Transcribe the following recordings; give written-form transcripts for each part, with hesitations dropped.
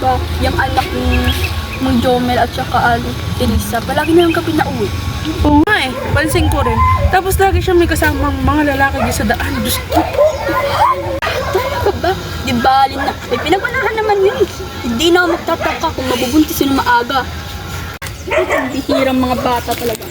ba? Yung anak ni Mang Jomel at saka Elisa, palagi na lang kami nauwi. Oo nga eh, pansin ko rin. Tapos lagi siya may kasamang mga lalaki dyan sa daan. Diyos ko. Talaga ba? Di bali na. May pinagmanahan naman yun. Hindi na ako magtataka kung mabubuntis yun maaga. Bihirang mga bata talaga.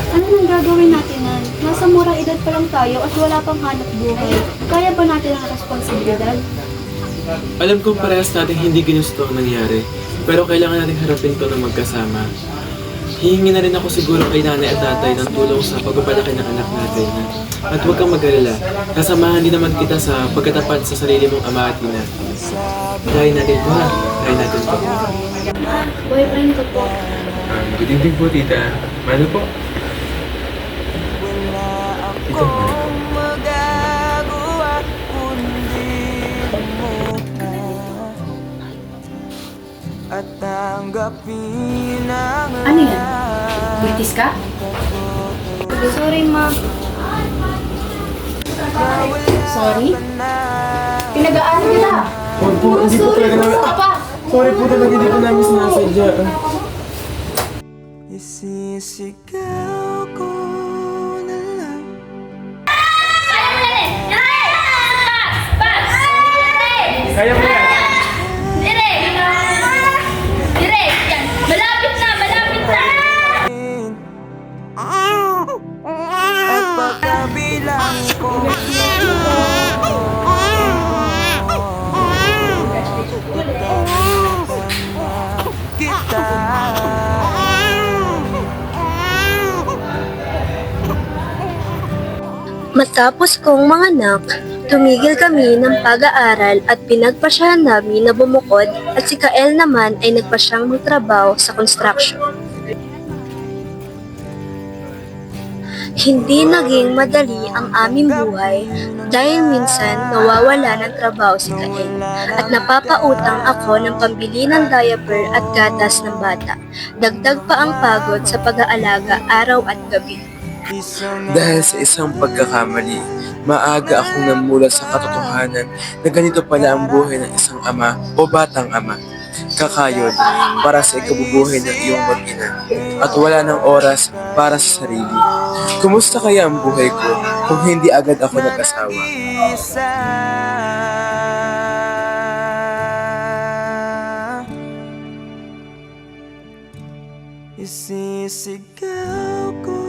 Ano nang gagawin natin nan? Nasa murang edad pa lang tayo at wala pang hanap buhay. Kaya ba natin ang responsibilidad? Alam kong parehas natin hindi ginusto ang nangyari, pero kailangan natin harapin ito na magkasama. Hihingi na rin ako siguro kay nanay at tatay ng tulong sa pagpapalaki ng anak natin. At huwag kang mag-alala, kasamahan din naman kita sa pagkatapat sa sarili mong ama at ina. Dahil natin ito ha, dahil natin ito. Boyfriend ko po. Good evening po, tita. Mano po? Ito po. At tanggapin ang Ano yan? Buntis ka? Sorry, ma. Sorry? Pinag-aaral kita! Opo, hindi po talaga namin... Sorry po talaga, hindi po namin sinasadya. Isisigaw ko na lang. Kaya mo yan. At pagkabilang ko kita. Matapos kong manganak, tumigil kami ng pag-aaral at pinagpasyahan namin na bumukod at si Kael naman ay nagpasyang magtrabaho sa construction. Hindi naging madali ang aming buhay dahil minsan nawawala ng trabaho si Kael at napapautang ako ng pambili ng diaper at gatas ng bata. Dagdag pa ang pagod sa pag-aalaga araw at gabi. Dahil sa isang pagkakamali, maaga akong namula sa katotohanan na ganito pala ang buhay ng isang ama o batang ama. Kakayod para sa ikabubuhay ng iyong mag-ina at wala ng oras para sa sarili. Kumusta kaya ang buhay ko kung hindi agad ako nag-asawa? Isisigaw ko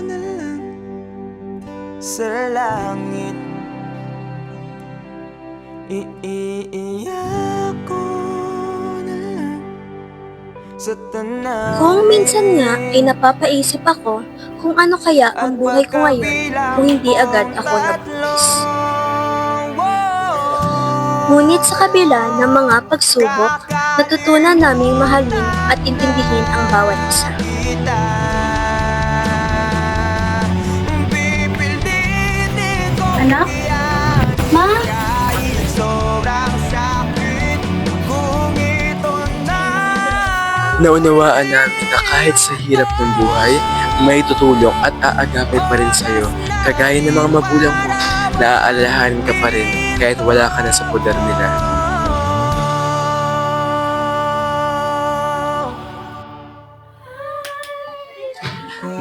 na lang sa langit. Iiiyak ko na lang sa tanaw. Kung minsan nga ay napapaisip ako kung ano kaya ang buhay ko ngayon kung hindi agad ako nabuntis. Ngunit sa kabila ng mga pagsubok, natutunan naming mahalin at intindihin ang bawat isa. Anak? Ma? Naunawaan namin na kahit sa hirap ng buhay, may tutulong at aagapay pa rin sa'yo. Kagaya ng mga magulang mo, naaalalahanin ka pa rin kahit wala ka na sa poder nila.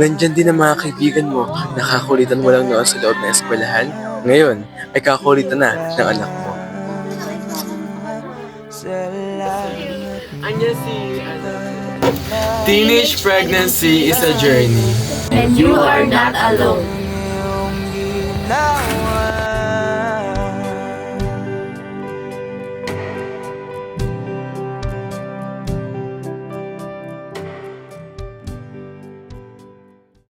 Nandyan din ang mga kaibigan mo, nakakulitan mo lang noon sa loob ng eskwelahan. Ngayon, ay kakulitan na ng anak mo. Anya si... Teenage pregnancy is a journey. And you are not alone. Now